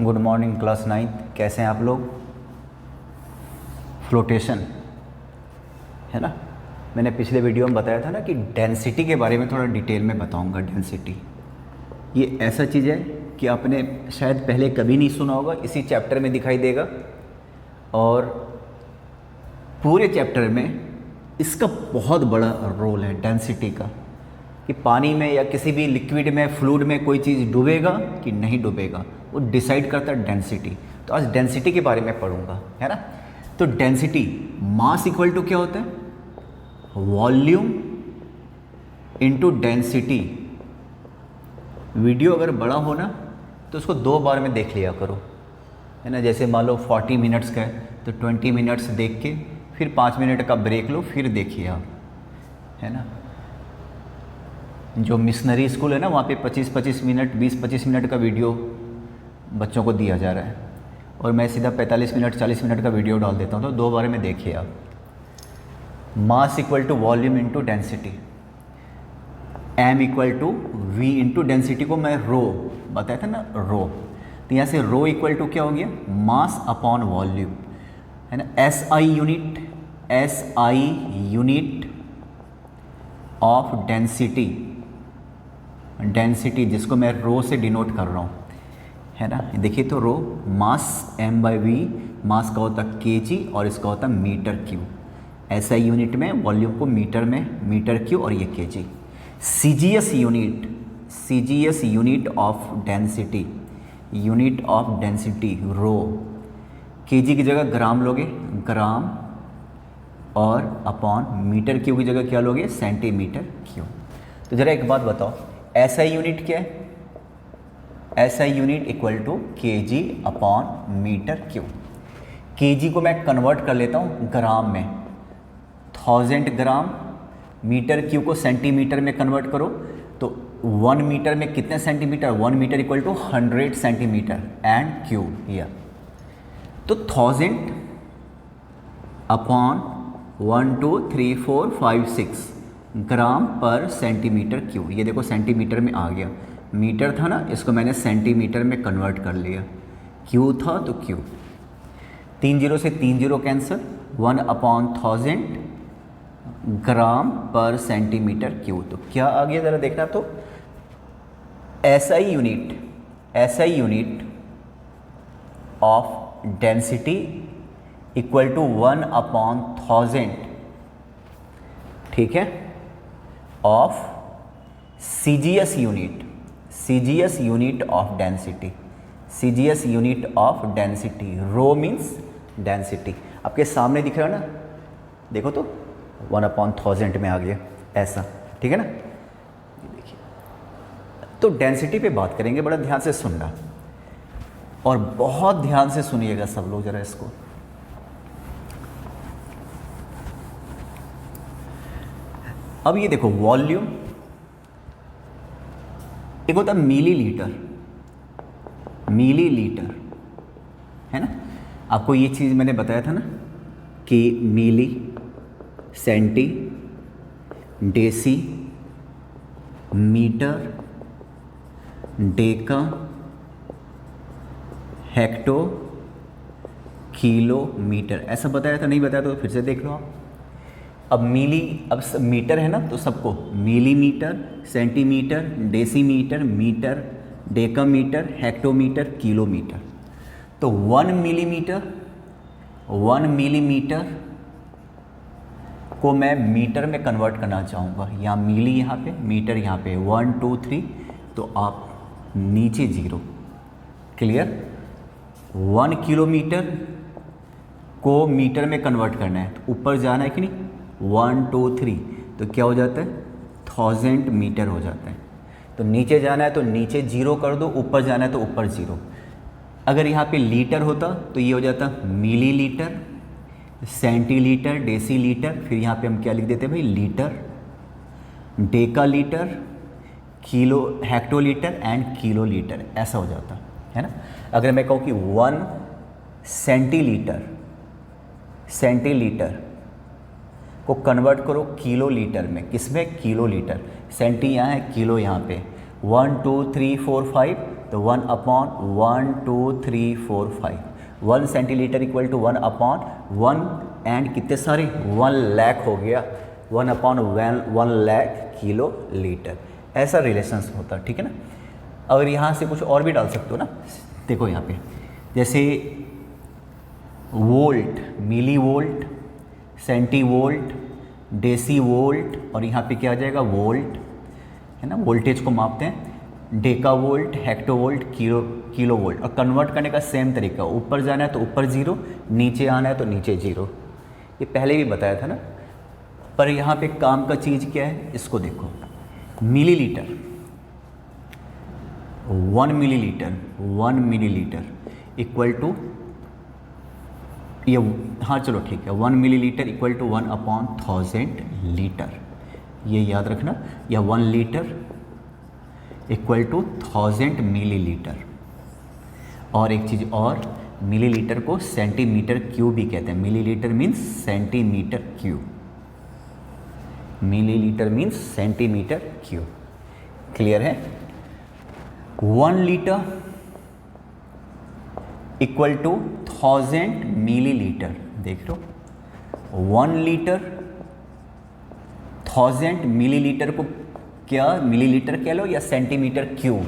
Good morning class 9th। कैसे हैं आप लोग? फ्लोटेशन है ना। मैंने पिछले वीडियो में बताया था ना कि डेंसिटी के बारे में थोड़ा डिटेल में बताऊंगा। डेंसिटी ये ऐसा चीज़ है कि आपने शायद पहले कभी नहीं सुना होगा, इसी चैप्टर में दिखाई देगा। और पूरे चैप्टर में इसका बहुत बड़ा रोल है डेंसिटी का, कि पानी में या किसी भी लिक्विड में, फ्लूइड में कोई चीज़ डूबेगा कि नहीं डूबेगा, वो डिसाइड करता है डेंसिटी। तो आज डेंसिटी के बारे में पढ़ूंगा, है ना। तो डेंसिटी, मास इक्वल टू क्या होता है? Volume into density. वीडियो अगर बड़ा हो ना तो उसको 2 बार में देख लिया करो, है ना। जैसे मान लो 40 मिनट्स का है तो 20 मिनट्स देख के फिर 5 मिनट का ब्रेक लो, फिर देखिए आप, है ना। जो मिशनरी स्कूल है ना, वहाँ पे 25-25 मिनट, 20-25 मिनट का वीडियो बच्चों को दिया जा रहा है, और मैं सीधा 45 मिनट 40 मिनट का वीडियो डाल देता हूँ। तो 2 बार में देखिए आप। Mass equal to volume into density, M equal to V into density को मैं रो बताया था ना, रो। तो यहाँ से रो इक्वल टू क्या हो गया? मास अपॉन वॉल्यूम, है ना। SI unit of density, density जिसको मैं रो से डिनोट कर रहा हूँ, है ना। देखिए तो रो मास m/v, मास का होता kg और इसका होता मीटर क्यू। SI यूनिट में, वॉल्यूम को मीटर में, मीटर क्यू, और ये kg। CGS unit of density, unit of density row. kg की जगह ग्राम लोगे, ग्राम, और अपॉन मीटर क्यू की जगह क्या लोगे? Centimetre cube. तो जरा एक बात बताओ, SI यूनिट क्या है? SI unit equal to kg upon metre cube. kg को मैं कन्वर्ट कर लेता हूँ ग्राम में, 1000 ग्राम। मीटर क्यू को सेंटीमीटर में कन्वर्ट करो तो 1 मीटर में कितने centimetre? 1 metre equal to 100 centimetre and cube here. तो 1000 अपॉन 1 2 3 4 5 6 ग्राम पर सेंटीमीटर क्यूब। ये देखो सेंटीमीटर में आ गया, मीटर था ना, इसको मैंने सेंटीमीटर में कन्वर्ट कर लिया। क्यू था तो क्यू, 3 0 से 3 0 कैंसिल, 1 अपॉन 1000 ग्राम पर सेंटीमीटर क्यूब। तो क्या आ गया ज़रा देखना। तो SI unit of density equal to 1 upon 1000, ठीक है, of CGS unit of density, CGS unit of density. Rho means density. आपके सामने दिख रहा है ना, देखो तो 1 अपॉन 1000 में आ गया ऐसा, ठीक है ना। देखिए तो डेंसिटी पे बात करेंगे, बड़ा ध्यान से सुनना, और बहुत ध्यान से सुनिएगा सब लोग जरा इसको। अब ये देखो वॉल्यूम, एक होता है मिलीलीटर, है ना। आपको ये चीज़ मैंने बताया था ना कि milli, centi, deci, metre, deca, hecto, kilometre, ऐसा बताया था। नहीं बताया तो फिर से देख लो आप। अब अब मीटर है ना, तो सबको millimetre, centimetre, decimetre, metre, decametre, hectometre, kilometre. तो 1 मिलीमीटर को मैं मीटर में कन्वर्ट करना चाहूँगा। यहाँ मिली यहाँ पे, मीटर यहाँ पे, 1 2 3, तो आप नीचे 0। क्लियर? 1 किलोमीटर को मीटर में कन्वर्ट करना है तो ऊपर जाना है कि नहीं, 1 2 3, तो क्या हो जाता है? 1000 मीटर हो जाता है। तो नीचे जाना है तो नीचे 0 कर दो, ऊपर जाना है तो ऊपर 0। अगर यहाँ पे लीटर होता तो ये हो जाता मिलीलीटर, सेंटीलीटर, डेसीलीटर, फिर यहाँ पे हम क्या लिख देते हैं भाई? Litre, डेकालीटर, kilo, hectolitre and kilolitre, ऐसा हो जाता है ना। अगर मैं कहूँ कि 1 सेंटीलीटर को कन्वर्ट करो किलोलीटर में, किसमें? किलोलीटर। सेंटी यहाँ है, किलो यहाँ पे। 1 2 3 4 5, तो 1 upon 1 2 3 4 5, 1 centilitre equal to 1 upon 1 and कितने सारे 1 लाख हो गया, 1 अपॉन 1 लाख किलो लीटर, ऐसा रिलेशंस होता है, ठीक है ना। अगर यहाँ से कुछ और भी डाल सकते हो ना, देखो यहाँ पे जैसे volt, milli volt, centi volt, deci volt, और यहाँ पे क्या आ जाएगा वोल्ट, है ना, वोल्टेज को मापते हैं, Deka volt, hecto volt, kilo volt, और कन्वर्ट करने का सेम तरीका, ऊपर जाना है तो ऊपर जीरो, नीचे आना है तो नीचे जीरो, ये पहले भी बताया था ना। पर यहाँ पे काम का चीज़ क्या है, इसको देखो, मिलीलीटर, 1 मिलीलीटर इक्वल टू ये, हाँ चलो ठीक है, 1 millilitre equal to 1 upon 1000 litre, ये याद रखना, या 1 लीटर इक्वल टू 1000 मिलीलीटर। और एक चीज़ और, मिलीलीटर को सेंटीमीटर क्यूब भी कहते हैं, millilitre means centimetre cube, millilitre means centimetre cube, clear है। 1 लीटर इक्वल टू 1000 मिलीलीटर, देख लो, 1 लीटर 1000 मिलीलीटर को क्या मिलीलीटर कह लो या सेंटीमीटर क्यूब।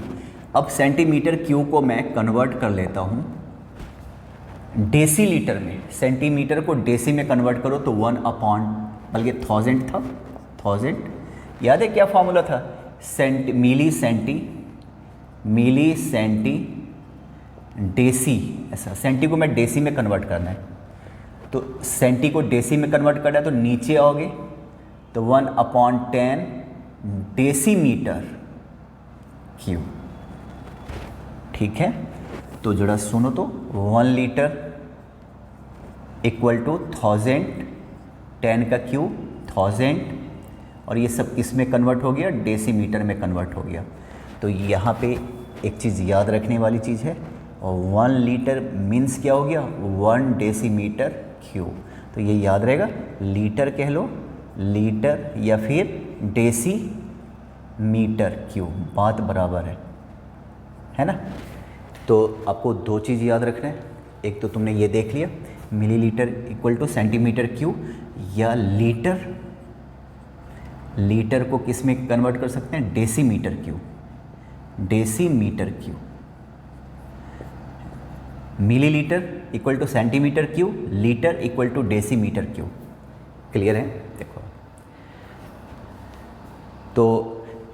अब सेंटीमीटर क्यूब को मैं कन्वर्ट कर लेता हूँ डेसीलीटर में, सेंटीमीटर को डेसी में कन्वर्ट करो तो 1 अपॉन, बल्कि 1000 था, 1000 याद है क्या फॉर्मूला था, मिली सेंटी डेसी, ऐसा, सेंटी को मैं डेसी में कन्वर्ट करना है, तो सेंटी को डेसी में कन्वर्ट करना है तो नीचे आओगे तो 1 अपॉन 10 डेसीमीटर क्यूब, ठीक है। तो जरा सुनो तो, 1 लीटर इक्वल टू 1000, 10 का क्यूब 1000, और ये सब किस में कन्वर्ट हो गया, डेसीमीटर में कन्वर्ट हो गया। तो यहाँ पे एक चीज़ याद रखने वाली चीज़ है, और 1 लीटर मीन्स क्या हो गया, 1 डेसीमीटर क्यूब, तो ये याद रहेगा, लीटर कह लो, लीटर या फिर डेसीमीटर क्यूब, बात बराबर है ना। तो आपको दो चीज़ याद रखना है, एक तो तुमने ये देख लिया millilitre equal to centimetre cube, या लीटर को किस में कन्वर्ट कर सकते हैं, decimetre cube, decimetre cube, millilitre equal to centimetre cube, litre equal to decimetre cube, clear है। देखो तो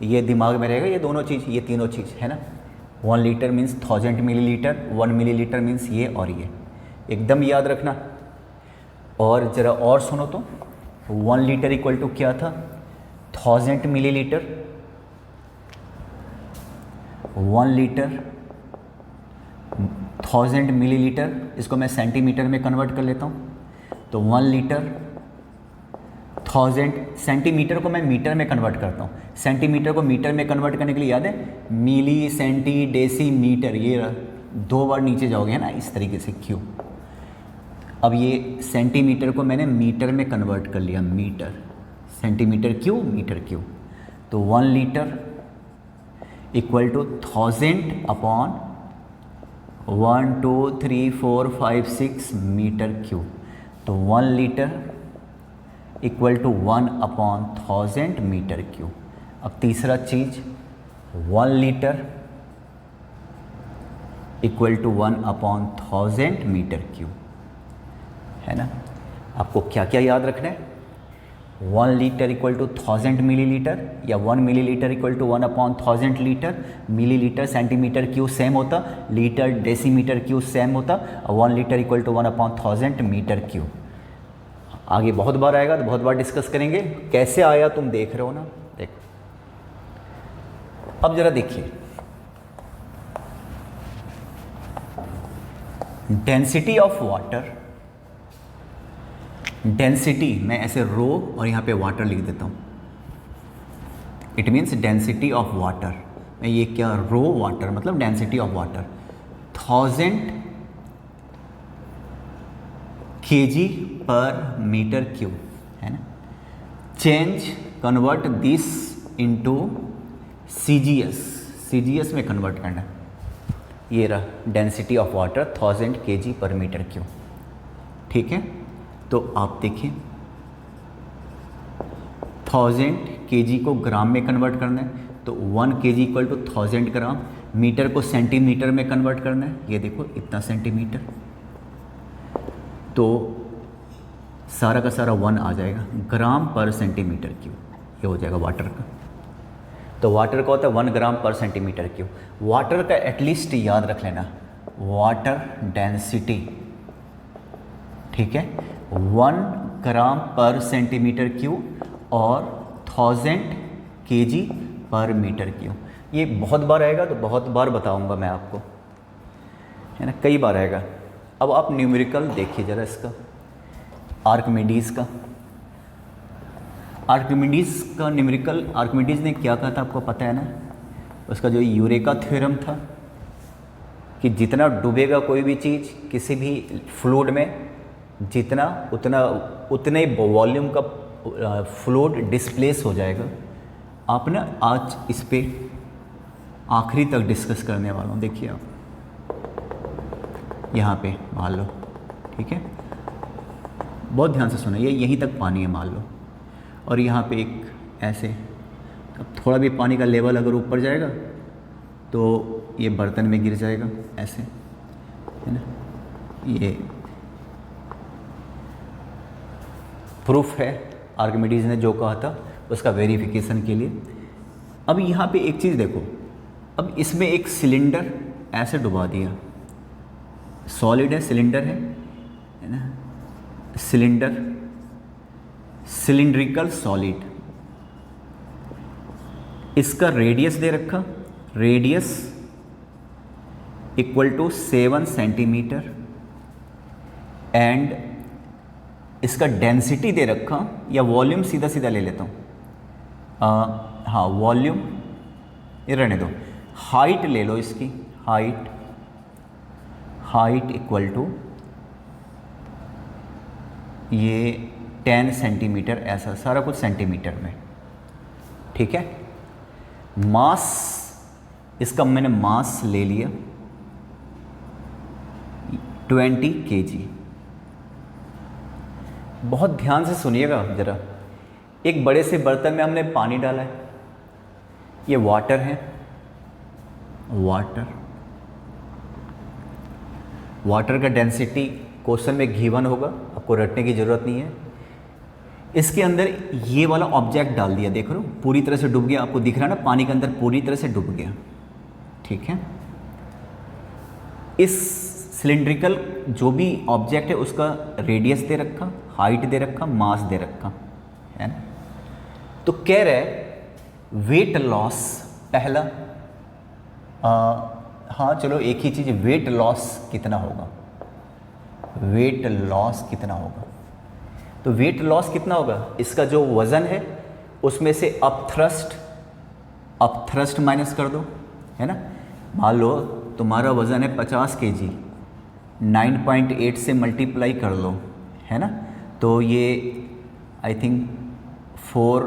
ये दिमाग में रहेगा, ये दोनों चीज़, ये तीनों चीज़ है ना। 1 litre means 1000 millilitre, 1 millilitre means ये और ये, एकदम याद रखना। और ज़रा और सुनो तो, 1 लीटर इक्वल टू क्या था, 1000 मिलीलीटर, 1 लीटर 1000 मिलीलीटर, इसको मैं सेंटीमीटर में कन्वर्ट कर लेता हूँ, तो 1 लीटर 1000, सेंटीमीटर को मैं मीटर में कन्वर्ट करता हूँ, सेंटीमीटर को मीटर में कन्वर्ट करने के लिए याद है मिली सेंटी डेसी मीटर, ये 2 बार नीचे जाओगे है ना, इस तरीके से क्यूब। अब ये सेंटीमीटर को मैंने मीटर में कन्वर्ट कर लिया, metre, centimetre cube, metre cube, तो 1 litre equal to 1000 upon 1 2 3 4 5 6 metre cube, तो 1 litre equal to 1 upon 1000 metre cube. अब तीसरा चीज, 1 litre equal to 1 upon 1000 metre cube, है ना। आपको क्या क्या याद रखना है, 1 लीटर इक्वल टू 1000 मिलीलीटर, या 1 millilitre equal to 1 upon 1000 litre, millilitre centimetre cube same होता, लीटर डेसीमीटर क्यूब सेम होता, और 1 litre equal to 1 upon 1000 metre cube. आगे बहुत बार आएगा तो बहुत बार डिस्कस करेंगे, कैसे आया तुम देख रहे हो ना। देखो अब जरा देखिए, डेंसिटी ऑफ वाटर, डेंसिटी मैं ऐसे रो और यहाँ पे वाटर लिख देता हूँ, it means density of water, मैं ये क्या रो वाटर मतलब डेंसिटी ऑफ वाटर 1000 kg पर मीटर क्यूब, है ना। Change convert this into CGS, CGS में कन्वर्ट करना है। ये रहा डेंसिटी ऑफ वाटर 1000 kg/m³। ठीक है, तो आप देखिए 1000 kg को ग्राम में कन्वर्ट करना है, तो 1 kg = 1000 ग्राम। मीटर को सेंटीमीटर में कन्वर्ट करना है, ये देखो इतना सेंटीमीटर, तो सारा का सारा 1 आ जाएगा, ग्राम/cm³। ये हो जाएगा वाटर का। तो वाटर का होता है 1 ग्राम/cm³। वाटर का एटलीस्ट याद रख लेना, वाटर डेंसिटी, ठीक है, 1 ग्राम/cm³ और 1000 kg/m³। ये बहुत बार आएगा, तो बहुत बार बताऊंगा मैं आपको, है ना, कई बार आएगा। अब आप न्यूमेरिकल देखिए ज़रा इसका, आर्किमिडीज़ का। आर्किमिडीज़ का न्यूमेरिकल, आर्किमिडीज़ ने क्या कहा था आपको पता है ना, उसका जो यूरेका थ्योरम था कि जितना डूबेगा कोई भी चीज़ किसी भी फ्लूइड में, जितना उतने वॉल्यूम का फ्लूइड डिस्प्लेस हो जाएगा। आप ना आज इस पे आखिरी तक डिस्कस करने वाला हूँ। देखिए आप यहाँ पे मान लो, ठीक है, बहुत ध्यान से सुनिए, यहीं तक पानी है मान लो, और यहाँ पे एक ऐसे, अब थोड़ा भी पानी का लेवल अगर ऊपर जाएगा तो ये बर्तन में गिर जाएगा ऐसे, है ना। ये प्रूफ है आर्किमिडीज़ ने जो कहा था उसका वेरिफिकेशन के लिए। अब यहाँ पे एक चीज़ देखो, अब इसमें एक सिलेंडर ऐसे डुबा दिया, सॉलिड है, सिलेंडर है ना, सिलेंडर, सिलिंड्रिकल सॉलिड, इसका रेडियस दे रखा, रेडियस = 7 सेंटीमीटर, एंड इसका डेंसिटी दे रखा, या वॉल्यूम सीधा सीधा ले लेता हूँ, हाँ वॉल्यूम ये रहने दो, हाइट ले लो इसकी, हाइट = ये 10 सेंटीमीटर, ऐसा सारा कुछ सेंटीमीटर में, ठीक है। मास, इसका मैंने मास ले लिया 20 kg। बहुत ध्यान से सुनिएगा ज़रा, एक बड़े से बर्तन में हमने पानी डाला है, ये वाटर है, वाटर का डेंसिटी क्वेश्चन में गिवन होगा, आपको रटने की ज़रूरत नहीं है। इसके अंदर ये वाला ऑब्जेक्ट डाल दिया, देख रहे हो पूरी तरह से डूब गया, आपको दिख रहा है ना, पानी के अंदर पूरी तरह से डूब गया, ठीक है। इस सिलिंड्रिकल जो भी ऑब्जेक्ट है उसका रेडियस दे रखा, हाइट दे रखा, मास दे रखा, है ना। तो कह रहे वेट लॉस, पहला हाँ चलो एक ही चीज़, वेट लॉस कितना होगा, वेट लॉस कितना होगा। तो वेट लॉस कितना होगा, इसका जो वज़न है उसमें से अपथ्रस्ट माइनस कर दो, है ना। मान लो तुम्हारा वज़न है 50 kg, 9.8 से मल्टीप्लाई कर लो, है ना, तो ये आई थिंक 4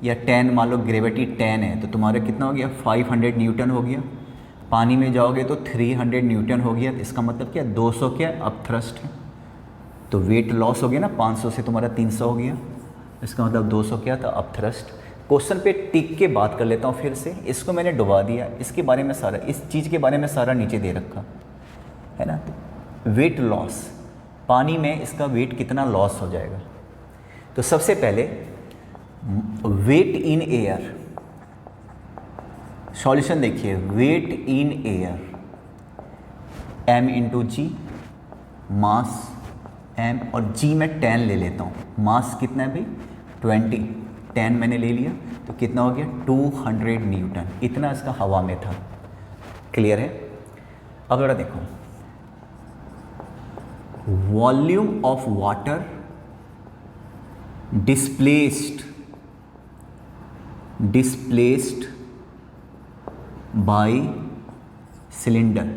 या 10, मान लो ग्रेविटी 10 है, तो तुम्हारा कितना हो गया, 500 न्यूटन हो गया। पानी में जाओगे तो 300 न्यूटन हो गया, इसका मतलब क्या, 200 क्या अपथ्रस्ट है, तो वेट लॉस हो गया ना, 500 से तुम्हारा 300 हो गया, इसका मतलब 200 क्या था, अपथ्रस्ट। क्वेश्चन पे टिक के बात कर लेता हूँ फिर से, इसको मैंने डुबा दिया, इसके बारे में सारा, इस चीज़ के बारे में सारा नीचे दे रखा है ना। वेट लॉस, पानी में इसका वेट कितना लॉस हो जाएगा। तो सबसे पहले वेट इन एयर, सॉल्यूशन देखिए, weight in air m × g, mass m, और g में 10 ले लेता हूँ, मास कितना है भाई 20, 10 मैंने ले लिया, तो कितना हो गया 200 न्यूटन, इतना इसका हवा में था। क्लियर है। अब जरा देखो, volume of water displaced by cylinder.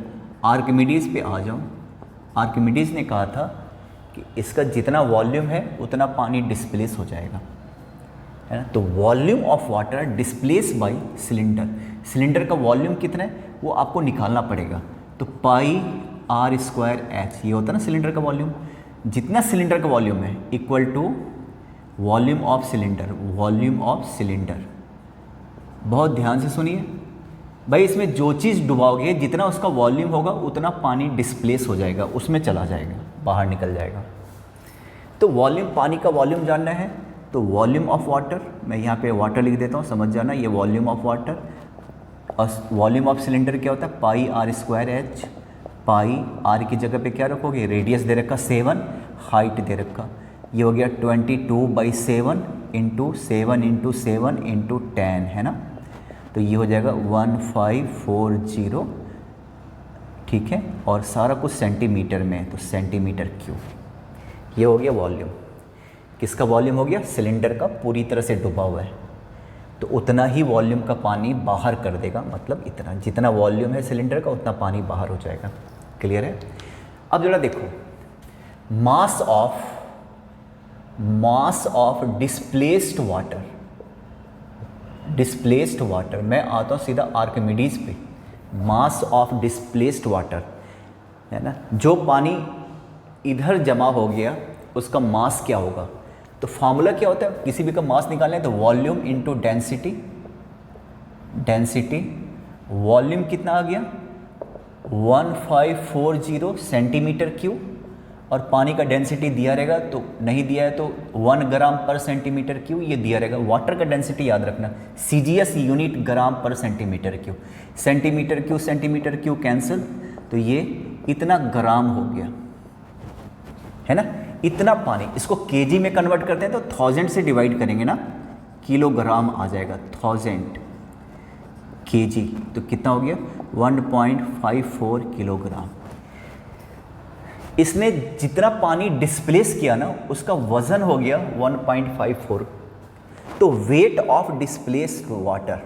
Archimedes पे आ जाओ। आर्किमिडीज़ ने कहा था कि इसका जितना वॉल्यूम है उतना पानी डिस्प्लेस हो जाएगा, है ना। तो volume of water displace bye cylinder, cylinder का वॉल्यूम कितना है वो आपको निकालना पड़ेगा। तो पाई आर स्क्वायर एच, ये होता है ना सिलेंडर का वॉल्यूम। जितना सिलेंडर का वॉल्यूम है equal to volume of cylinder, volume of cylinder. बहुत ध्यान से सुनिए भाई, इसमें जो चीज़ डुबाओगे जितना उसका वॉल्यूम होगा उतना पानी डिस्प्लेस हो जाएगा, उसमें चला जाएगा, बाहर निकल जाएगा। तो वॉल्यूम, पानी का वॉल्यूम जानना है तो वॉल्यूम ऑफ वाटर, मैं यहाँ पे वाटर लिख देता हूँ, समझ जाना ये वॉल्यूम ऑफ वाटर। और वॉल्यूम ऑफ सिलेंडर क्या होता है, pi r square h. Pi r की जगह पे क्या रखोगे, रेडियस दे रखा 7, हाइट दे रखा, ये हो गया 22/7 इंटू 7 इंटू 7 इंटू 10 है ना। तो ये हो जाएगा 1540, ठीक है। और सारा कुछ सेंटीमीटर में है तो सेंटीमीटर क्यूब। ये हो गया वॉल्यूम। किसका वॉल्यूम हो गया, सिलेंडर का, पूरी तरह से डूबा हुआ है तो उतना ही वॉल्यूम का पानी बाहर कर देगा, मतलब इतना, जितना वॉल्यूम है सिलेंडर का उतना पानी बाहर हो जाएगा। क्लियर है। अब जरा देखो, मास of displaced water, displaced water, मैं आता हूँ सीधा आर्किमिडीज पे। मास ऑफ डिस्प्लेस्ड वाटर है ना, जो पानी इधर जमा हो गया उसका मास क्या होगा। तो फॉर्मूला क्या होता है किसी भी का मास निकालना है तो volume into density. Density, volume कितना आ गया 1540 सेंटीमीटर क्यूब, और पानी का डेंसिटी दिया रहेगा, तो नहीं दिया है तो 1 ग्राम पर सेंटीमीटर क्यूब ये दिया रहेगा। वाटर का डेंसिटी याद रखना, CGS यूनिट ग्राम पर centimetre cube. Centimetre cube cancel, तो ये इतना ग्राम हो गया है ना। इतना पानी, इसको केजी में कन्वर्ट करते हैं तो 1000 से डिवाइड करेंगे ना, किलोग्राम आ जाएगा 1000 केजी, तो कितना हो गया 1.54 किलोग्राम। इसने जितना पानी डिस्प्लेस किया ना उसका वजन हो गया 1.54। तो weight of displaced water,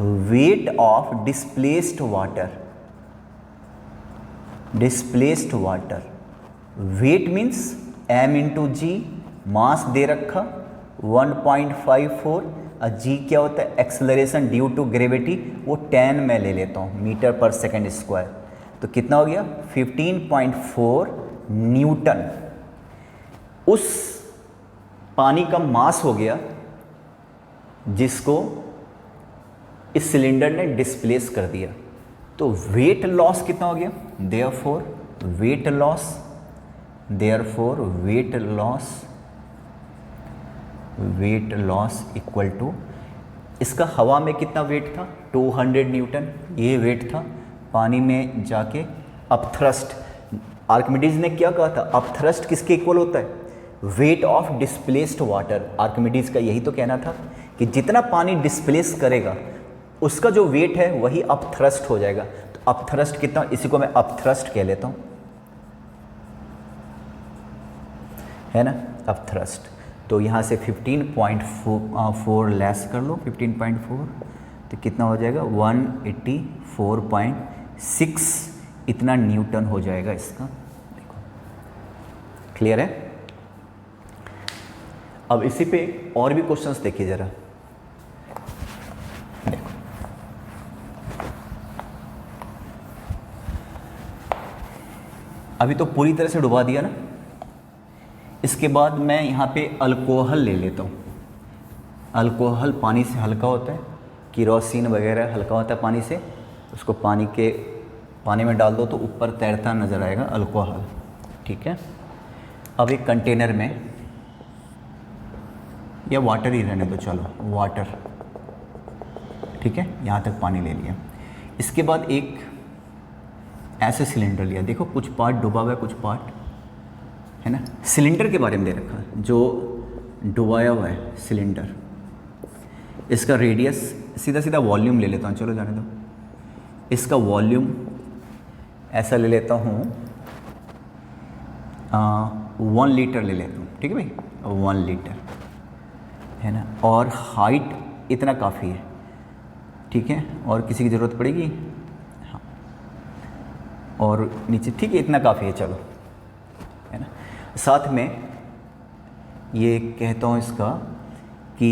weight of displaced water, displaced water, weight means m into g, mass दे रखा 1.54, और जी क्या होता है एक्सेलरेशन ड्यू टू ग्रेविटी, वो 10 में ले लेता हूँ मीटर पर सेकेंड स्क्वायर। तो कितना हो गया 15.4 न्यूटन। उस पानी का मास हो गया जिसको इस सिलेंडर ने डिस्प्लेस कर दिया। तो वेट लॉस कितना हो गया, therefore weight loss, therefore weight loss equal to, इसका हवा में कितना वेट था 200 न्यूटन, ये वेट था। पानी में जाके अपथ्रस्ट, आर्किमिडीज ने क्या कहा था, अपथ्रस्ट किसके इक्वल होता है, wait of displaced water. Archimedes का यही तो कहना था कि जितना पानी डिस्प्लेस करेगा उसका जो वेट है वही अपथ्रस्ट हो जाएगा। तो अपथ्रस्ट कितना, इसी को मैं अपथ्रस्ट कह लेता हूँ, है ना, अपथ्रस्ट। तो यहाँ से 15.4 लेस कर लो, 15.4 तो कितना हो जाएगा 184.6, इतना न्यूटन हो जाएगा इसका। देखो क्लियर है। अब इसी पे और भी क्वेश्चंस देखिए जरा। देखो अभी तो पूरी तरह से डुबा दिया ना, इसके बाद मैं यहाँ पे अल्कोहल ले लेता हूँ। अल्कोहल पानी से हल्का होता है, किरोसिन वगैरह हल्का होता है पानी से, उसको पानी में डाल दो तो ऊपर तैरता नज़र आएगा अल्कोहल, ठीक है। अब एक कंटेनर में, या वाटर ही रहने दो, चलो वाटर, ठीक है, यहाँ तक पानी ले लिया। इसके बाद एक ऐसे सिलेंडर लिया, देखो कुछ पार्ट डूबा हुआ है, कुछ पार्ट है ना। सिलेंडर के बारे में दे रखा है, जो डुबाया हुआ है सिलेंडर, इसका रेडियस, सीधा सीधा वॉल्यूम ले लेता हूँ, चलो जाने दो। इसका वॉल्यूम ऐसा ले लेता हूँ 1 लीटर ले लेता हूँ, ठीक है भाई, 1 लीटर है ना। और हाइट इतना काफ़ी है, ठीक है, और किसी की ज़रूरत पड़ेगी, हाँ, और नीचे, ठीक है, इतना काफ़ी है, चलो, है ना। साथ में ये कहता हूँ इसका कि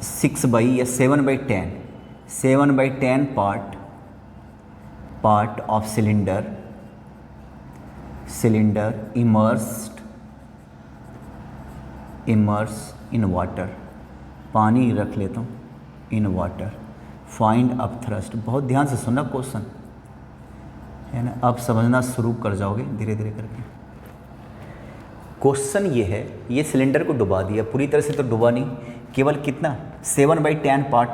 6 बाई या 7/10, 7/10 part of cylinder immerse in water, पानी रख लेता हूँ, in water, find up thrust. बहुत ध्यान से सुनना क्वेश्चन, है ना, अब समझना शुरू कर जाओगे धीरे धीरे करके। क्वेश्चन ये है, ये सिलेंडर को डुबा दिया, पूरी तरह से तो डुबा नहीं, केवल कितना 7/10 पार्ट,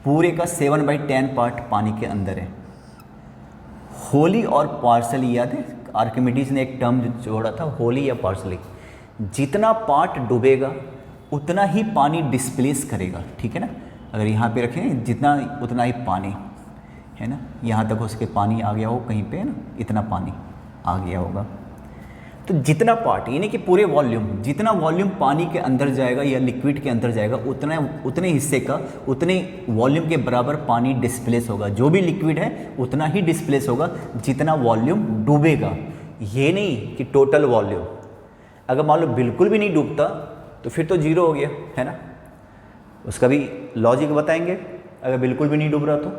पूरे का 7/10 पार्ट पानी के अंदर है। होली और पार्सली, याद है आर्किमिडीज ने एक टर्म जोड़ा था, होली या पार्सली। जितना पार्ट डूबेगा उतना ही पानी डिस्प्लेस करेगा, ठीक है ना। अगर यहाँ पे रखें जितना उतना ही पानी, है ना, यहाँ तक उसके पानी आ गया हो कहीं पे, है ना, इतना पानी आ गया होगा। तो जितना पार्ट, यानी कि पूरे वॉल्यूम, जितना वॉल्यूम पानी के अंदर जाएगा या लिक्विड के अंदर जाएगा, उतने हिस्से का, उतने वॉल्यूम के बराबर पानी डिस्प्लेस होगा। जो भी लिक्विड है उतना ही डिस्प्लेस होगा जितना वॉल्यूम डूबेगा। ये नहीं कि टोटल वॉल्यूम, अगर मान लो बिल्कुल भी नहीं डूबता तो फिर तो जीरो हो गया, है ना। उसका भी लॉजिक बताएंगे, अगर बिल्कुल भी नहीं डूब रहा तो।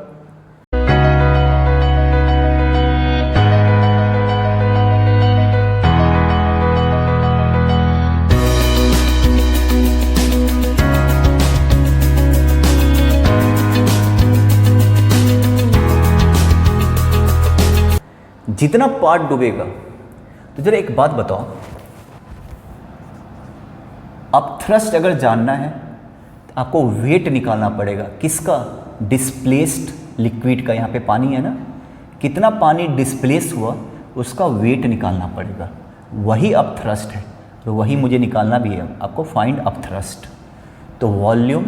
जितना पार्ट डूबेगा, तो जरा एक बात बताओ, अब थ्रस्ट अगर जानना है तो आपको वेट निकालना पड़ेगा, किसका, डिस्प्लेस्ड लिक्विड का। यहाँ पे पानी है ना, कितना पानी डिस्प्लेस हुआ उसका वेट निकालना पड़ेगा, वही अब थ्रस्ट है। तो वही मुझे निकालना भी है आपको, फाइंड अब थ्रस्ट। तो volume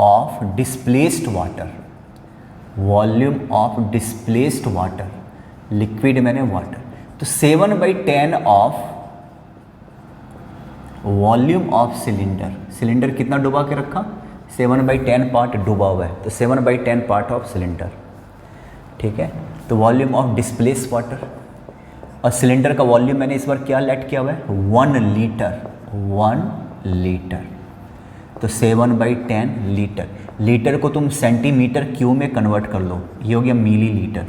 of displaced water, volume of displaced water, liquid मैंने वाटर, तो 7/10 of volume of cylinder. Cylinder कितना डुबा के रखा, 7/10 पार्ट डुबा हुआ है, तो 7/10 पार्ट ऑफ सिलेंडर, ठीक है। तो वॉल्यूम ऑफ डिस्प्लेस वाटर, और सिलेंडर का वॉल्यूम मैंने इस बार क्या लेट किया हुआ है, 1 लीटर, 1 लीटर। तो 7/10 लीटर, लीटर को तुम सेंटीमीटर क्यूब में कन्वर्ट कर लो, ये हो गया मिली लीटर।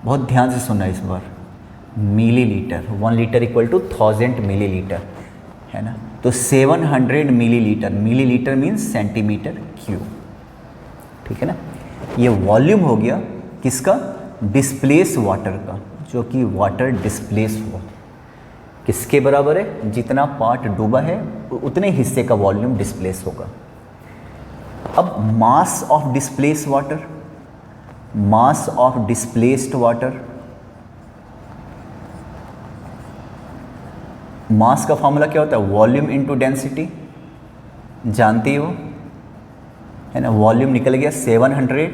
बहुत ध्यान से सुनना इस बार, millilitre, 1 litre equal to 1000 millilitre, है ना। तो 700 millilitre, millilitre means centimetre cube, ठीक है ना। ये वॉल्यूम हो गया किसका, डिस्प्लेस वाटर का, जो कि वाटर डिस्प्लेस हुआ, किसके बराबर है, जितना पार्ट डूबा है उतने हिस्से का वॉल्यूम डिस्प्लेस होगा। अब mass of displace water, mass of displaced water, mass का फॉर्मूला क्या होता है, वॉल्यूम इनटू डेंसिटी, जानते हो, है ना। वॉल्यूम निकल गया 700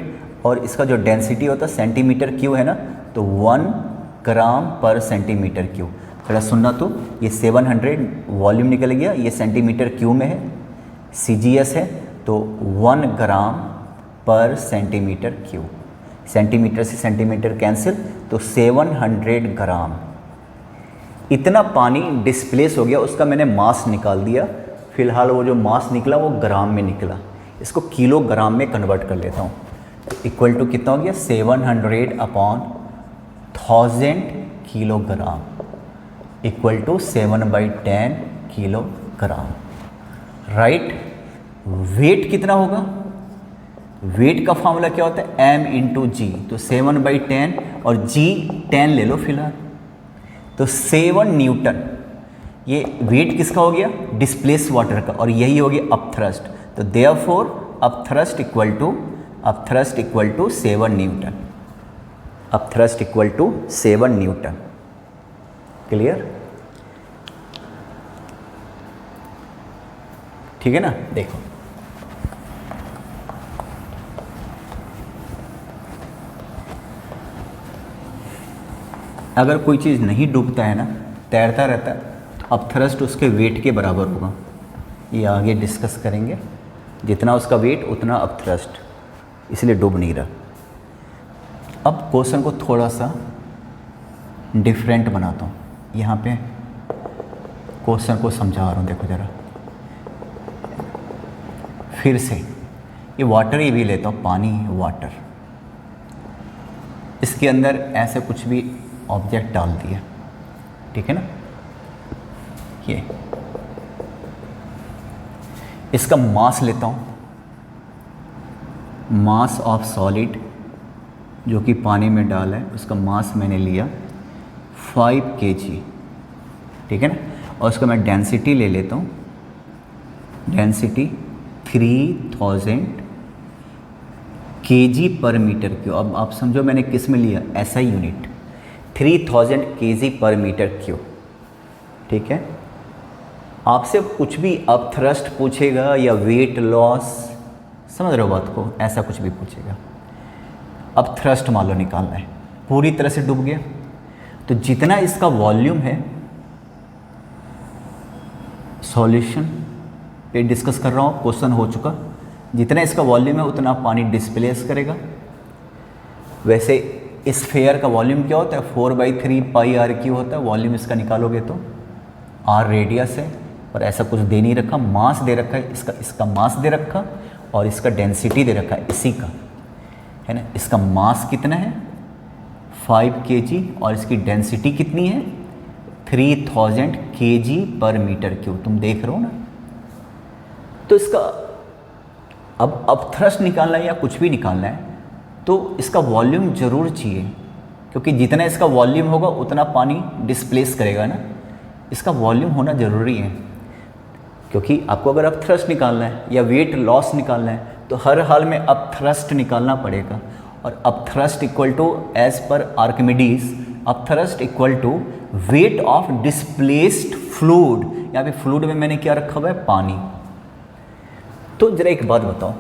और इसका जो डेंसिटी होता है सेंटीमीटर क्यूब, है ना, तो 1 ग्राम पर सेंटीमीटर क्यूब। थोड़ा सुनना, तो ये 700 वॉल्यूम निकल गया, ये सेंटीमीटर क्यूब में है, CGS है, तो 1 ग्राम पर सेंटीमीटर क्यूब। सेंटीमीटर से सेंटीमीटर कैंसिल, तो 700 ग्राम। इतना पानी डिस्प्लेस हो गया, उसका मैंने मास निकाल दिया। फिलहाल वो जो मास निकला वो ग्राम में निकला, इसको किलोग्राम में कन्वर्ट कर लेता हूँ। इक्वल टू कितना हो गया, 700/1000 kilogram, equal to 7/10 kilogram, right. Weight कितना होगा, वेट का फॉर्मूला क्या होता है, m इंटू जी, तो 7/10 और g 10 ले लो फिलहाल, तो 7 न्यूटन। ये वेट किसका हो गया, डिस्प्लेस वाटर का, और यही हो गया अप थ्रस्ट। तो therefore up thrust equal to 7 newton, up thrust equal to 7 newton. Clear, ठीक है ना। देखो अगर कोई चीज़ नहीं डूबता है ना, तैरता रहता है, तो अप थ्रस्ट उसके वेट के बराबर होगा। ये आगे डिस्कस करेंगे, जितना उसका वेट उतना अप थ्रस्ट, इसलिए डूब नहीं रहा। अब क्वेश्चन को थोड़ा सा डिफरेंट बनाता हूँ, यहाँ पे क्वेश्चन को समझा रहा हूँ, देखो ज़रा। फिर से ये वाटर ही भी लेता हूँ, पानी वाटर, इसके अंदर ऐसे कुछ भी ऑब्जेक्ट डाल दिया, ठीक है ना। ये इसका मास लेता हूँ, मास ऑफ सॉलिड जो कि पानी में डाला है उसका मास मैंने लिया 5 kg, ठीक है ना। और उसका मैं डेंसिटी ले लेता हूँ, डेंसिटी 3000 kg पर मीटर क्यूब। अब आप समझो मैंने किस में लिया, SI यूनिट, 3000 kg पर मीटर क्यूब, ठीक है। आपसे कुछ भी अब थ्रस्ट पूछेगा या वेट लॉस, समझ रहे हो बात को, ऐसा कुछ भी पूछेगा। अब थ्रस्ट मान लो निकालना है, पूरी तरह से डूब गया, तो जितना इसका वॉल्यूम है, सॉल्यूशन पे डिस्कस कर रहा हूँ, क्वेश्चन हो चुका, जितना इसका वॉल्यूम है उतना पानी डिस्प्लेस करेगा। वैसे इस स्फीयर का वॉल्यूम क्या होता है, 4/3 पाई r क्यू होता है। वॉल्यूम इसका निकालोगे तो r रेडियस है, और ऐसा कुछ दे नहीं रखा, मास दे रखा है, इसका मास दे रखा और इसका डेंसिटी दे रखा है इसी का, है ना। इसका मास कितना है 5 kg और इसकी डेंसिटी कितनी है 3000 kg पर मीटर क्यूब, तुम देख रहे हो ना। तो इसका अब थ्रस्ट निकालना है या कुछ भी निकालना है तो इसका वॉल्यूम ज़रूर चाहिए, क्योंकि जितना इसका वॉल्यूम होगा उतना पानी डिस्प्लेस करेगा ना, इसका वॉल्यूम होना ज़रूरी है। क्योंकि आपको अगर अब थ्रस्ट निकालना है या वेट लॉस निकालना है तो हर हाल में अब थ्रस्ट निकालना पड़ेगा। और अब thrust equal to, as per Archimedes, अब thrust equal to weight of displaced fluid. यहाँ पे फ्लूइड में मैंने क्या रखा हुआ है, पानी। तो जरा एक बात बताओ,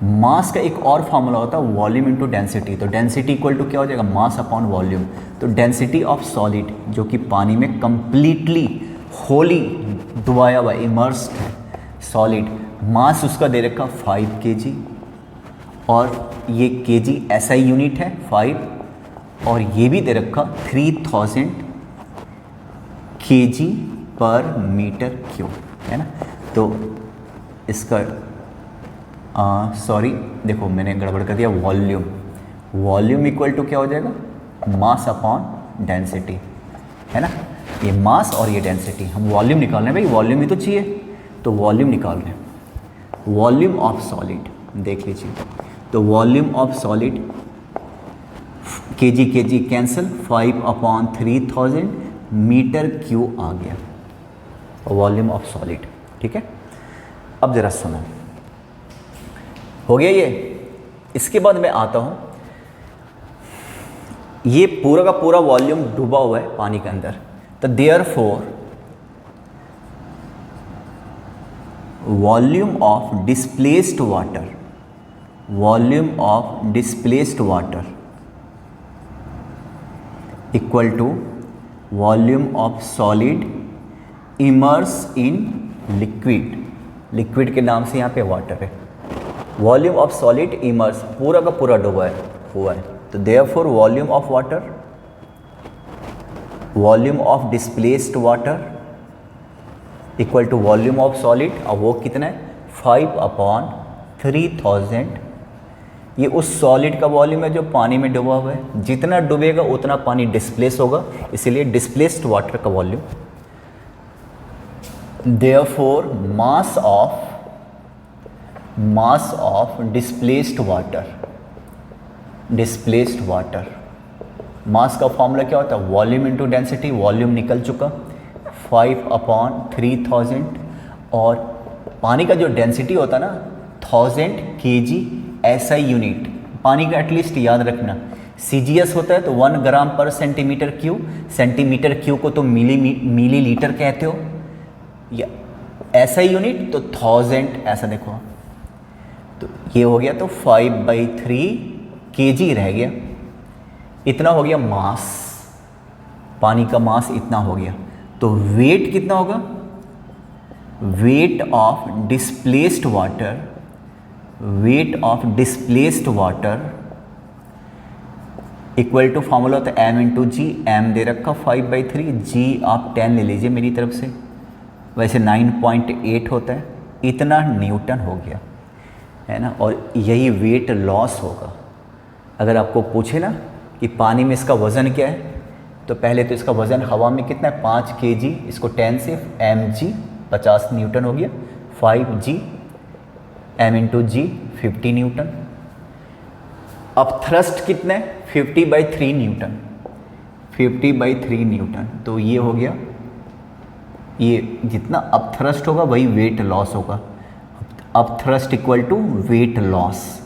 मास का एक और फॉर्मूला होता है वॉल्यूम इनटू डेंसिटी। तो डेंसिटी इक्वल टू क्या हो जाएगा, मास अपॉन वॉल्यूम। तो डेंसिटी ऑफ सॉलिड जो कि पानी में कंप्लीटली होली डुबाया हुआ इमर्स्ड है सॉलिड, मास उसका दे रखा 5 kg, और ये kg SI यूनिट है 5, और ये भी दे रखा 3000 kg पर मीटर क्यूब, है ना। तो इसका सॉरी देखो मैंने गड़बड़ कर दिया, वॉल्यूम इक्वल टू क्या हो जाएगा, मास अपॉन डेंसिटी, है ना। ये मास और ये डेंसिटी, हम वॉल्यूम निकाल रहे हैं भाई, वॉल्यूम ही तो चाहिए, तो वॉल्यूम निकाल रहे हैं। वॉल्यूम ऑफ सॉलिड देख लीजिए, तो volume of solid kg cancel, 5/3000 metre cube आ गया वॉल्यूम ऑफ सॉलिड, ठीक है। अब जरा सुनो, हो गया ये। इसके बाद मैं आता हूँ, ये पूरा का पूरा वॉल्यूम डूबा हुआ है पानी के अंदर, तो therefore volume of displaced water, volume of displaced water equal to volume of solid immerse in liquid. Liquid के नाम से यहाँ पे वाटर है, वॉल्यूम ऑफ सॉलिड इमर्स, पूरा का पूरा डूबा है हुआ है, तो therefore volume of water, volume of displaced water equal to volume of solid, और वो कितना है 5/3000। ये उस सॉलिड का वॉल्यूम है जो पानी में डूबा हुआ है, जितना डूबेगा उतना पानी डिस्प्लेस होगा, इसीलिए डिस्प्लेस्ड वाटर का volume. Therefore mass of displaced water, mass का फॉर्मूला क्या होता है, वॉल्यूम इनटू डेंसिटी, वॉल्यूम निकल चुका 5/3000, और पानी का जो डेंसिटी होता है ना 1000 kg SI यूनिट। पानी का एटलीस्ट याद रखना, CGS होता है तो 1 ग्राम पर सेंटीमीटर क्यूब, सेंटीमीटर क्यूब को तो मिली लीटर कहते हो, या SI यूनिट तो 1000, ऐसा देखो। तो ये हो गया, तो 5/3 kg रह गया, इतना हो गया मास, पानी का मास इतना हो गया। तो वेट कितना होगा, weight of displaced water, weight of displaced water equal to formula होता है m/g, m दे रखा 5/3, g आप 10 ले लीजिए मेरी तरफ से, वैसे 9.8 होता है, इतना न्यूटन हो गया, है ना। और यही वेट लॉस होगा। अगर आपको पूछे ना कि पानी में इसका वज़न क्या है, तो पहले तो इसका वज़न हवा में कितना है 5 kg, इसको 10 से mg 50 न्यूटन हो गया, 5g m इंटू जी 50 न्यूटन। अब थ्रस्ट कितना है 50/3 न्यूटन, 50/3 न्यूटन। तो ये हो गया, ये जितना अप थ्रस्ट होगा वही वेट लॉस होगा। Up thrust equal to weight loss,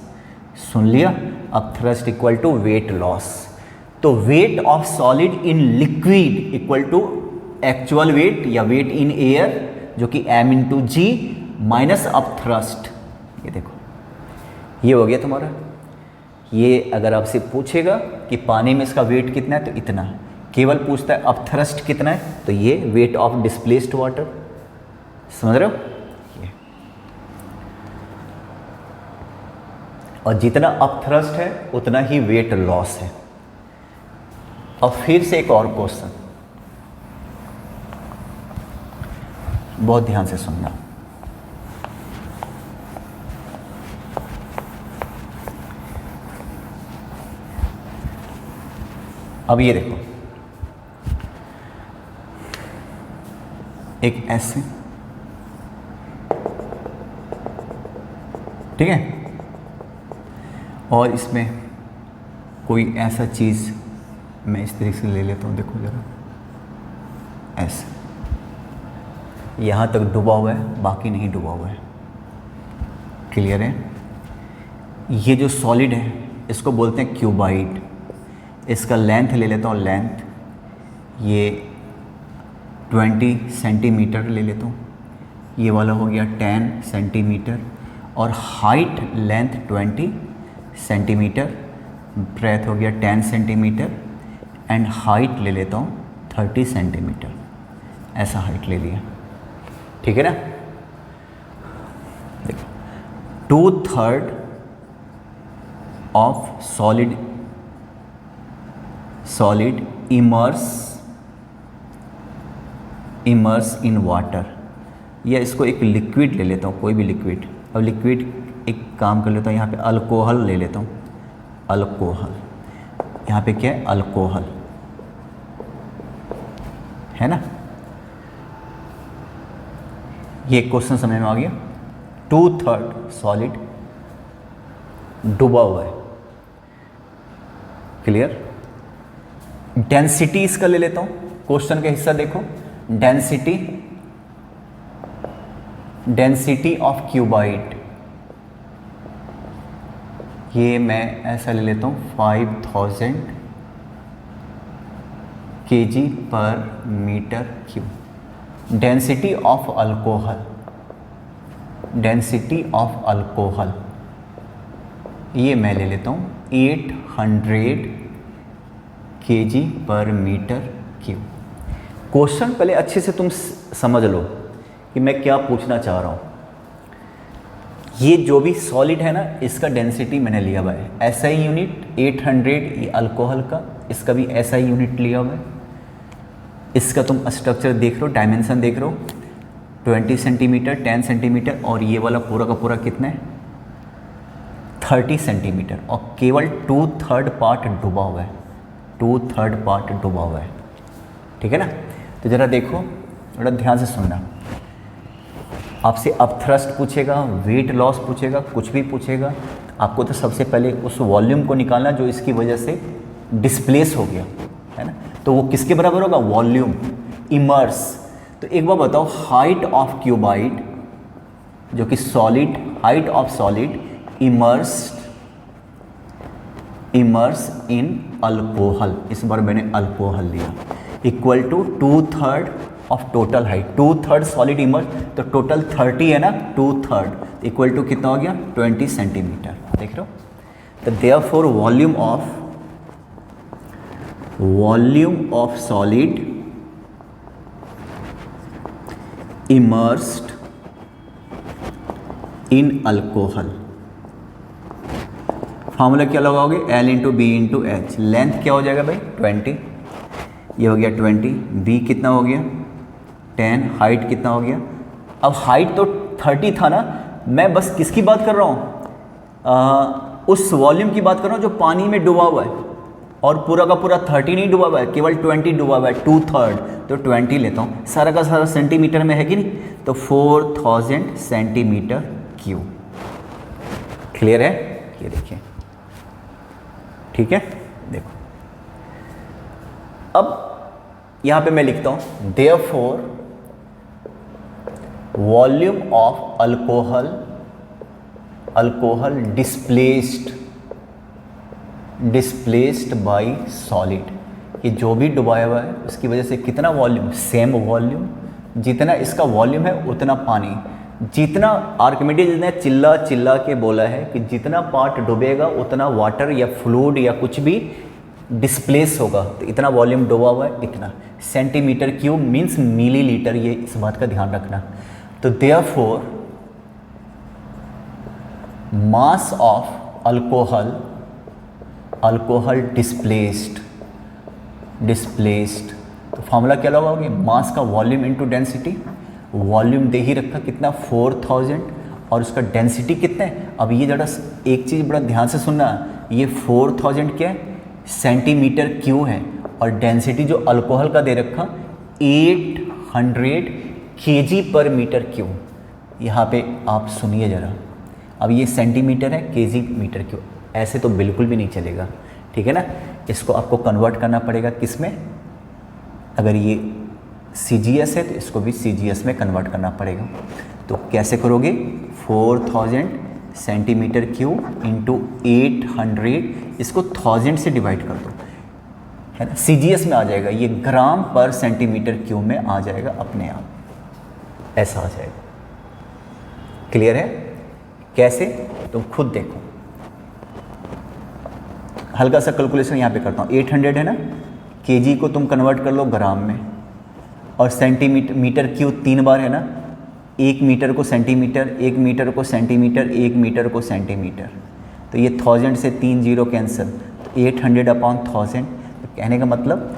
सुन लिया, up thrust equal to weight loss. तो weight of solid in liquid equal to actual weight या वेट इन एयर, जो कि m into g minus up thrust. ये देखो, ये हो गया तुम्हारा। ये अगर आपसे पूछेगा कि पानी में इसका वेट कितना है, तो इतना। केवल पूछता है अप थ्रस्ट कितना है, तो ये वेट ऑफ डिस्प्लेस्ड वाटर, समझ रहे हो। ये और जितना अप थ्रस्ट है उतना ही वेट लॉस है। अब फिर से एक और क्वेश्चन, बहुत ध्यान से सुनना। अब ये देखो, एक ऐसे, ठीक है, और इसमें कोई ऐसा चीज़ मैं इस तरीके से ले लेता हूँ, देखो ज़रा, ऐसे यहाँ तक डूबा हुआ है, बाकी नहीं डूबा हुआ है, क्लियर है। ये जो सॉलिड है इसको बोलते हैं क्यूबाइड। इसका लेंथ ले लेता हूँ, लेंथ ये 20 सेंटीमीटर ले लेता हूँ, ये वाला हो गया 10 सेंटीमीटर, और हाइट लेंथ 20 सेंटीमीटर, ब्रेथ हो गया 10 सेंटीमीटर, एंड हाइट ले लेता हूँ 30 सेंटीमीटर। ऐसा हाइट ले लिया, ठीक है ना। देखो, 2/3 of solid immerse in water, या इसको एक लिक्विड ले लेता हूँ, कोई भी लिक्विड। अब लिक्विड एक काम कर लेता हूँ, यहाँ पे अल्कोहल ले लेता हूँ, अल्कोहल, यहाँ पे क्या है, अल्कोहल, है ना। ये क्वेश्चन समझ में आ गया। 2/3 सॉलिड डूबा हुआ है, क्लियर। डेंसिटी इसका ले लेता हूं, क्वेश्चन का हिस्सा देखो, डेंसिटी ऑफ क्यूबाइड, ये मैं ऐसा ले लेता हूं 5000 kg पर metre cube. Density of alcohol, ये मैं ले लेता हूँ 800 kg पर मीटर क्यूब। क्वेश्चन पहले अच्छे से तुम समझ लो कि मैं क्या पूछना चाह रहा हूँ। ये जो भी सॉलिड है ना, इसका डेंसिटी मैंने लिया हुआ है, ऐसा ही यूनिट 800, ये अल्कोहल का, इसका भी ऐसा ही यूनिट लिया हुआ है। इसका तुम स्ट्रक्चर देख रहे हो, डायमेंशन देख रहे हो, 20 सेंटीमीटर, 10 सेंटीमीटर, और ये वाला पूरा का पूरा कितना है 30 सेंटीमीटर, और केवल 2/3 पार्ट डूबा हुआ है, 2/3 पार्ट डूबा हुआ है, ठीक है ना। तो ज़रा देखो, थोड़ा ध्यान से सुनना। आपसे अप थ्रस्ट पूछेगा, वेट लॉस पूछेगा, कुछ भी पूछेगा, आपको तो सबसे पहले उस वॉल्यूम को निकालना जो इसकी वजह से डिस्प्लेस हो गया, है ना। तो वो किसके बराबर होगा, वॉल्यूम इमर्स। तो एक बार बताओ, हाइट ऑफ क्यूबाइड जो कि solid, height of solid immerse in alcohol, इस बार मैंने अल्कोहल लिया, equal to 2/3 of total height. 2/3 solid immerse, तो टोटल 30 है ना, 2/3 इक्वल टू कितना हो गया 20 सेंटीमीटर, देख रहे हो। तो therefore volume of solid immersed in alcohol, formula क्या लगाओगे, L into B into H. Length क्या हो जाएगा भाई 20, ये हो गया 20, बी कितना हो गया 10, हाइट कितना हो गया। अब हाइट तो 30 था ना, मैं बस किसकी बात कर रहा हूँ, उस वॉल्यूम की बात कर रहा हूँ जो पानी में डूबा हुआ है, और पूरा का पूरा 30 नहीं डूबा हुआ है, केवल 20 डूबा हुआ है, 2/3, तो 20 लेता हूँ, सारा का सारा सेंटीमीटर में है कि नहीं, तो 4000 सेंटीमीटर क्यूब। क्लियर है, ये देखिए, ठीक है। देखो अब यहाँ पे मैं लिखता हूँ therefore volume of alcohol displaced by solid, ये जो भी डुबाया हुआ है उसकी वजह से कितना वॉल्यूम, सेम वॉल्यूम, जितना इसका वॉल्यूम है उतना पानी, जितना आर्किमिडीज ने चिल्ला चिल्ला के बोला है कि जितना पार्ट डूबेगा उतना वाटर या फ्लूइड या कुछ भी डिस्प्लेस होगा, तो इतना वॉल्यूम डूबा हुआ है, इतना सेंटीमीटर क्यूब मीन्स मिलीलीटर, ये इस बात का ध्यान रखना। तो therefore mass of alcohol displaced, तो फॉर्मूला क्या लगाओगे, मास का वॉल्यूम इनटू डेंसिटी, वॉल्यूम दे ही रखा कितना 4000, और उसका डेंसिटी कितना है। अब ये जरा एक चीज़ बड़ा ध्यान से सुनना, ये 4000 क्या है, सेंटीमीटर क्यूब है, और डेंसिटी जो अल्कोहल का दे रखा 800 kg पर मीटर क्यूब। यहाँ पे आप सुनिए ज़रा, अब ये सेंटीमीटर है, केजी मीटर क्यूब, ऐसे तो बिल्कुल भी नहीं चलेगा, ठीक है ना। इसको आपको कन्वर्ट करना पड़ेगा किस में, अगर ये CGS है तो इसको भी CGS में कन्वर्ट करना पड़ेगा। तो कैसे करोगे, 4000 सेंटीमीटर क्यूब इंटू 800, इसको 1000 से डिवाइड कर दो, है ना, CGS में आ जाएगा, ये ग्राम पर सेंटीमीटर क्यूब में आ जाएगा अपने आप, ऐसा आ जाएगा। क्लियर है, कैसे, तुम खुद देखो, हल्का सा कैलकुलेशन यहाँ पे करता हूँ। 800 है ना, केजी को तुम कन्वर्ट कर लो ग्राम में, और मीटर क्यूब 3 बार है ना, 1 मीटर को सेंटीमीटर, 1 मीटर को सेंटीमीटर, 1 मीटर को सेंटीमीटर, तो ये 1000 से 3 0 कैंसिल, तो 800/1000। तो कहने का मतलब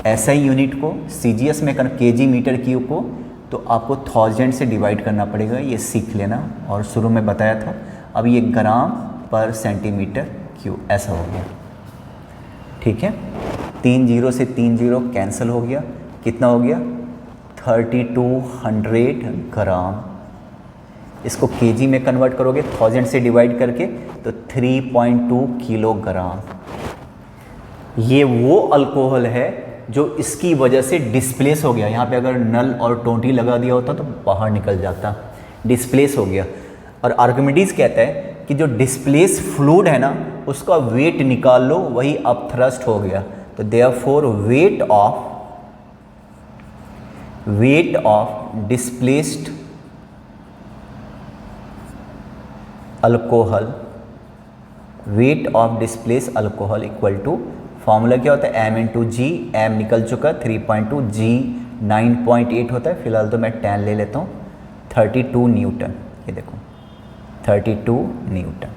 ऐसा ही यूनिट को CGS में केजी मीटर क्यूब को तो आपको 1000 से डिवाइड करना पड़ेगा, ये सीख लेना, और शुरू में बताया था। अब ये ग्राम पर सेंटीमीटर क्यूब ऐसा हो गया, ठीक है। 3 0 से 3 0 कैंसिल हो गया, कितना हो गया 3200 ग्राम। इसको केजी में कन्वर्ट करोगे 1000 से डिवाइड करके तो 3.2 किलोग्राम। ये वो अल्कोहल है जो इसकी वजह से डिस्प्लेस हो गया। यहाँ पे अगर नल और टोंटी लगा दिया होता तो बाहर निकल जाता, डिस्प्लेस हो गया। और आर्किमिडीज कहता है कि जो डिस्प्लेस फ्लूइड है ना उसका वेट निकाल लो, वही अपथ्रस्ट हो गया। तो therefore weight of displaced alcohol, weight of displace alcohol equal to, formula क्या होता है, m इंटू जी, m निकल चुका 3.2, g 9.8 होता है, फिलहाल तो मैं 10 ले लेता हूँ, 32 न्यूटन। ये देखो 32 न्यूटन।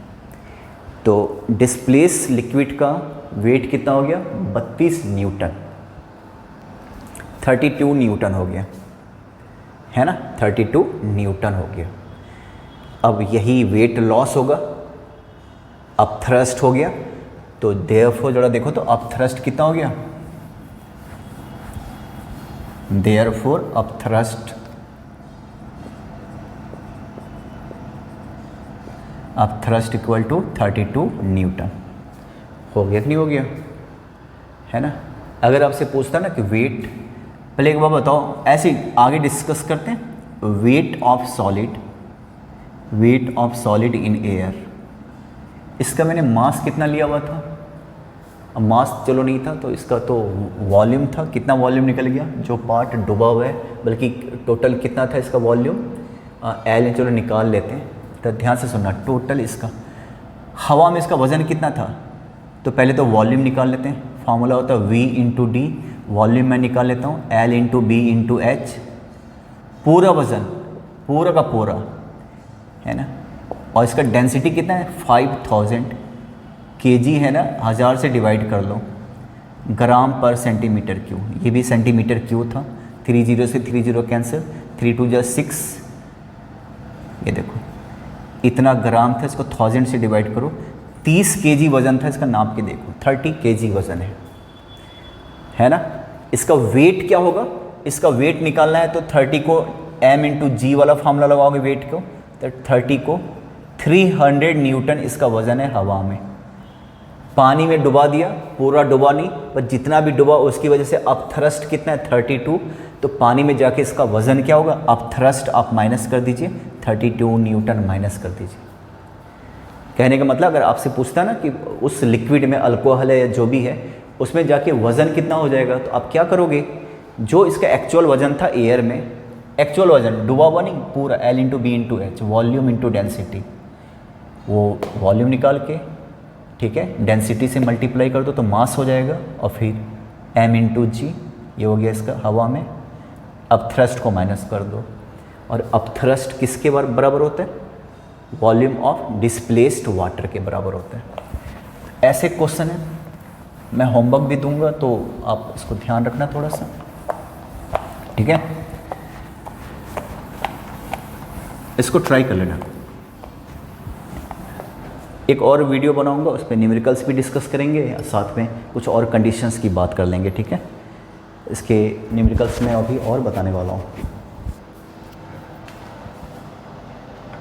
तो डिस्प्लेस लिक्विड का वेट कितना हो गया 32 न्यूटन, 32 न्यूटन हो गया, है ना, 32 न्यूटन हो गया। अब यही वेट लॉस होगा, अपथ्रस्ट हो गया। तो देयरफॉर जरा देखो तो अपथ्रस्ट कितना हो गया, therefore upthrust equal to 32 newton हो गया कि नहीं हो गया, है ना। अगर आपसे पूछता ना कि वेट, पहले एक बार बताओ, ऐसे आगे डिस्कस करते हैं। Wait of solid in air, इसका मैंने मास कितना लिया हुआ था, अब मास चलो नहीं था तो इसका तो वॉल्यूम था, कितना वॉल्यूम निकल गया जो पार्ट डूबा हुआ है, बल्कि टोटल कितना था इसका वॉल्यूम, एल चलो निकाल लेते हैं। तो ध्यान से सुनना, टोटल इसका हवा में इसका वज़न कितना था, तो पहले तो वॉल्यूम निकाल लेते हैं। फार्मूला होता है V इंटू डी, वॉल्यूम मैं निकाल लेता हूँ, L into B into H, पूरा वज़न पूरा का पूरा, है ना। और इसका डेंसिटी कितना है 5000 kg है ना, 1000 से डिवाइड कर लो, ग्राम पर सेंटीमीटर क्यूब, ये भी सेंटीमीटर क्यूब था। 3 0 से 3 0 कैंसिल, 3 2 जा 6, ये देखो इतना ग्राम था, इसको 1000 से डिवाइड करो, 30 kg वज़न था इसका, नाप के देखो 30 kg वज़न है ना। इसका वेट क्या होगा, इसका वेट निकालना है तो 30 को m इंटू जी वाला फार्मूला लगाओगे वेट को, तो 30 को 300 न्यूटन इसका वज़न है हवा में। पानी में डुबा दिया, पूरा डुबा नहीं पर जितना भी डुबा उसकी वजह से अप थ्रस्ट कितना है 32, तो पानी में जाके इसका वज़न क्या होगा, अप थ्रस्ट आप माइनस कर दीजिए 32 न्यूटन माइनस कर दीजिए। कहने का मतलब अगर आपसे पूछता ना कि उस लिक्विड में अल्कोहल है या जो भी है उसमें जाके वज़न कितना हो जाएगा, तो आप क्या करोगे, जो इसका एक्चुअल वज़न था एयर में, एक्चुअल वज़न डुबा हुआ नहीं पूरा, L into B into H, volume into density, वो वॉल्यूम निकाल के ठीक है डेंसिटी से मल्टीप्लाई कर दो तो मास हो जाएगा, और फिर m इंटू जी ये हो गया इसका हवा में। अब थ्रस्ट को माइनस कर दो, और अब थ्रस्ट किसके बराबर होता है, वॉल्यूम ऑफ डिस्प्लेस्ड वाटर के बराबर होता है। ऐसे क्वेश्चन है, मैं होमवर्क भी दूंगा तो आप इसको ध्यान रखना थोड़ा सा, ठीक है, इसको ट्राई कर लेना। एक और वीडियो बनाऊंगा उस पर न्यूमेरिकल्स भी डिस्कस करेंगे, साथ में कुछ और कंडीशंस की बात कर लेंगे, ठीक है। इसके न्यूमेरिकल्स में अभी और बताने वाला हूँ।